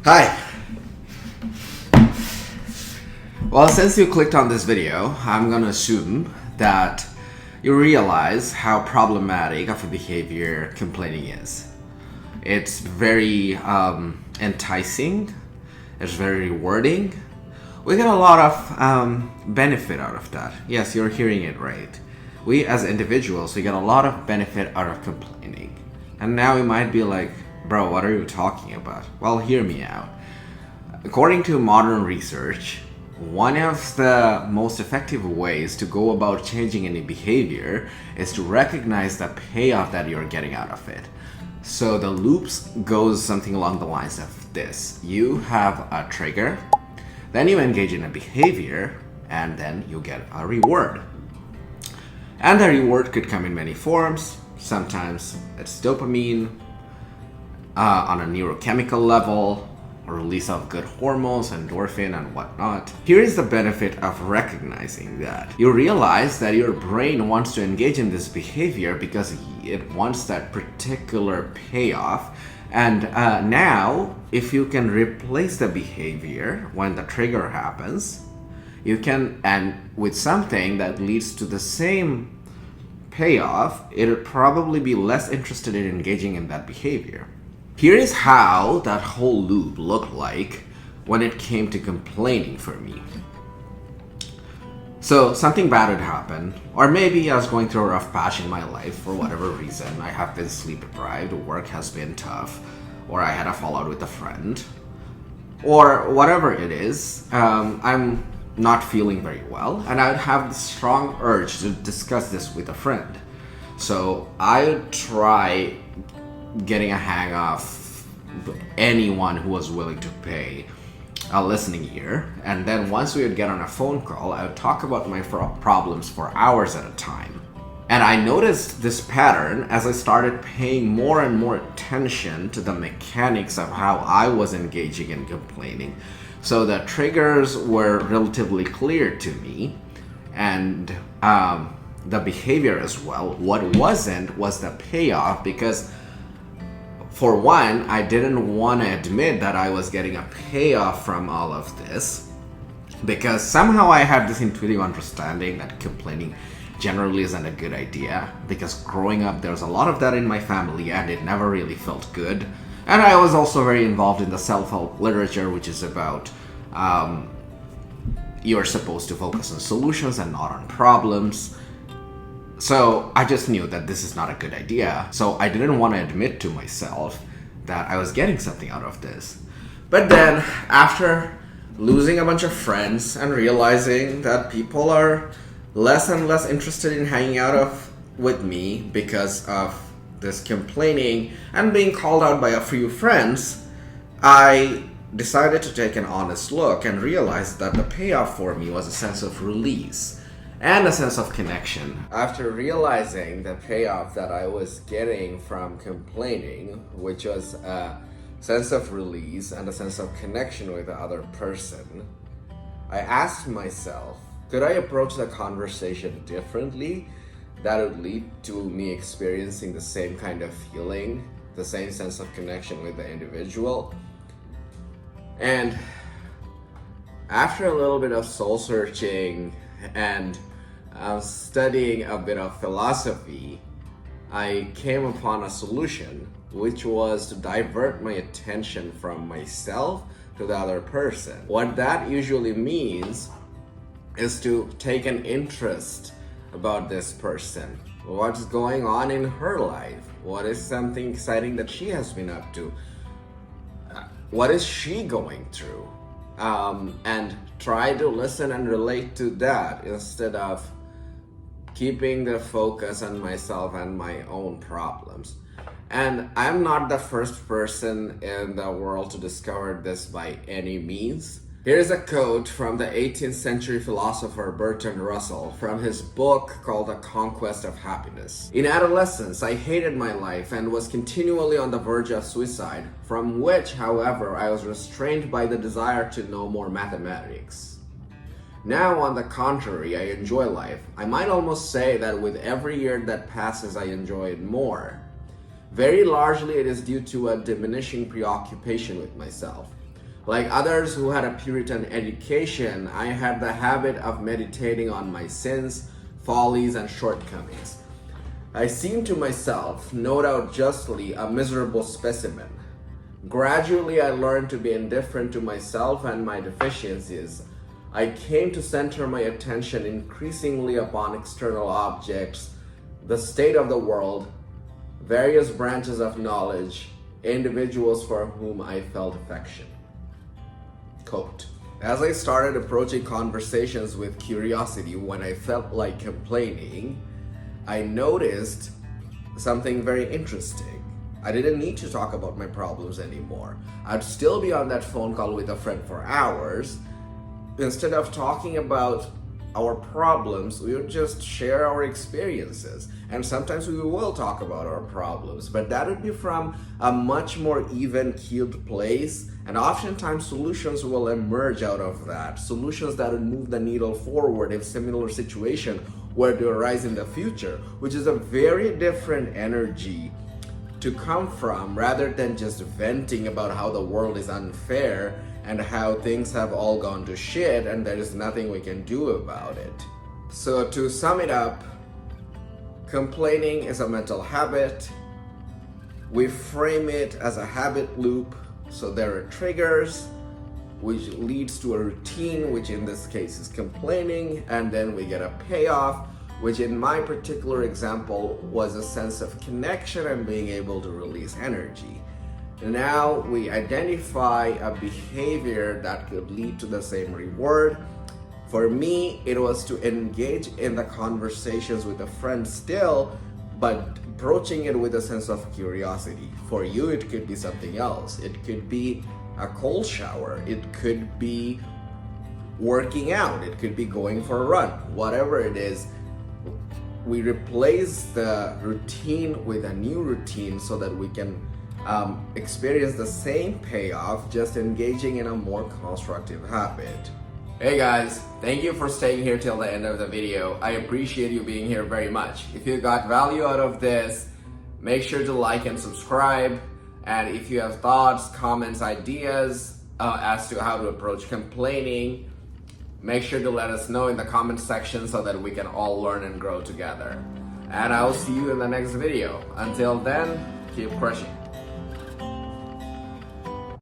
Hi! Well, since you clicked on this video, I'm gonna assume that you realize how problematic of a behavior complaining is. It's very enticing, it's very rewarding. We get a lot of benefit out of that. Yes, you're hearing it right. We as individuals, we get a lot of benefit out of complaining. And now you might be like, bro, what are you talking about? Well, hear me out. According to modern research, one of the most effective ways to go about changing any behavior is to recognize the payoff that you're getting out of it. So the loops goes something along the lines of this. You have a trigger, then you engage in a behavior, and then you get a reward. And the reward could come in many forms. Sometimes it's dopamine, on a neurochemical level, or release of good hormones, endorphin, and whatnot. Here is the benefit of recognizing that. You realize that your brain wants to engage in this behavior because it wants that particular payoff. And now, if you can replace the behavior when the trigger happens, you can, and with something that leads to the same payoff, it'll probably be less interested in engaging in that behavior. Here is how that whole loop looked like when it came to complaining for me. So something bad had happened, or maybe I was going through a rough patch in my life for whatever reason. I have been sleep deprived, work has been tough, or I had a fallout with a friend, or whatever it is. I'm not feeling very well, and I would have the strong urge to discuss this with a friend. So I would try getting a hang of anyone who was willing to pay a listening ear, and then once we would get on a phone call, I would talk about my problems for hours at a time. And I noticed this pattern as I started paying more and more attention to the mechanics of how I was engaging in complaining. So the triggers were relatively clear to me, and the behavior as well. What wasn't was the payoff, because for one, I didn't want to admit that I was getting a payoff from all of this, because somehow I had this intuitive understanding that complaining generally isn't a good idea, because growing up there was a lot of that in my family and it never really felt good. And I was also very involved in the self-help literature, which is about you're supposed to focus on solutions and not on problems. So I just knew that this is not a good idea. So I didn't want to admit to myself that I was getting something out of this. But then after losing a bunch of friends and realizing that people are less and less interested in hanging out with me because of this complaining and being called out by a few friends, I decided to take an honest look and realized that the payoff for me was a sense of release and a sense of connection. After realizing the payoff that I was getting from complaining, which was a sense of release and a sense of connection with the other person, I asked myself, could I approach the conversation differently that would lead to me experiencing the same kind of feeling, the same sense of connection with the individual? And after a little bit of soul searching and studying a bit of philosophy, I came upon a solution, which was to divert my attention from myself to the other person. What that usually means is to take an interest about this person. What's going on in her life? What is something exciting that she has been up to? What is she going through? And try to listen and relate to that instead of keeping the focus on myself and my own problems. And I'm not the first person in the world to discover this by any means. Here's a quote from the 18th century philosopher Bertrand Russell from his book called The Conquest of Happiness. In adolescence, I hated my life and was continually on the verge of suicide, from which, however, I was restrained by the desire to know more mathematics. Now, on the contrary, I enjoy life. I might almost say that with every year that passes, I enjoy it more. Very largely, it is due to a diminishing preoccupation with myself. Like others who had a Puritan education, I had the habit of meditating on my sins, follies, and shortcomings. I seemed to myself, no doubt justly, a miserable specimen. Gradually, I learned to be indifferent to myself and my deficiencies. I came to center my attention increasingly upon external objects, the state of the world, various branches of knowledge, individuals for whom I felt affection. Quote, as I started approaching conversations with curiosity when I felt like complaining, I noticed something very interesting. I didn't need to talk about my problems anymore. I'd still be on that phone call with a friend for hours. Instead of talking about our problems, we would just share our experiences. And sometimes we will talk about our problems, but that would be from a much more even-keeled place. And oftentimes solutions will emerge out of that. Solutions that would move the needle forward if similar situation were to arise in the future, which is a very different energy to come from rather than just venting about how the world is unfair and how things have all gone to shit and there is nothing we can do about it. So to sum it up, complaining is a mental habit. We frame it as a habit loop. So there are triggers, which leads to a routine, which in this case is complaining, and then we get a payoff, which in my particular example was a sense of connection and being able to release energy. Now we identify a behavior that could lead to the same reward. For me, it was to engage in the conversations with a friend still, but approaching it with a sense of curiosity. For you, it could be something else. It could be a cold shower. It could be working out. It could be going for a run. Whatever it is, we replace the routine with a new routine so that we can experience the same payoff, just engaging in a more constructive habit. Hey guys, thank you for staying here till the end of the video. I appreciate you being here very much. If you got value out of this, make sure to like and subscribe. And if you have thoughts, comments, ideas as to how to approach complaining, make sure to let us know in the comment section so that we can all learn and grow together. And I'll see you in the next video. Until then, keep crushing.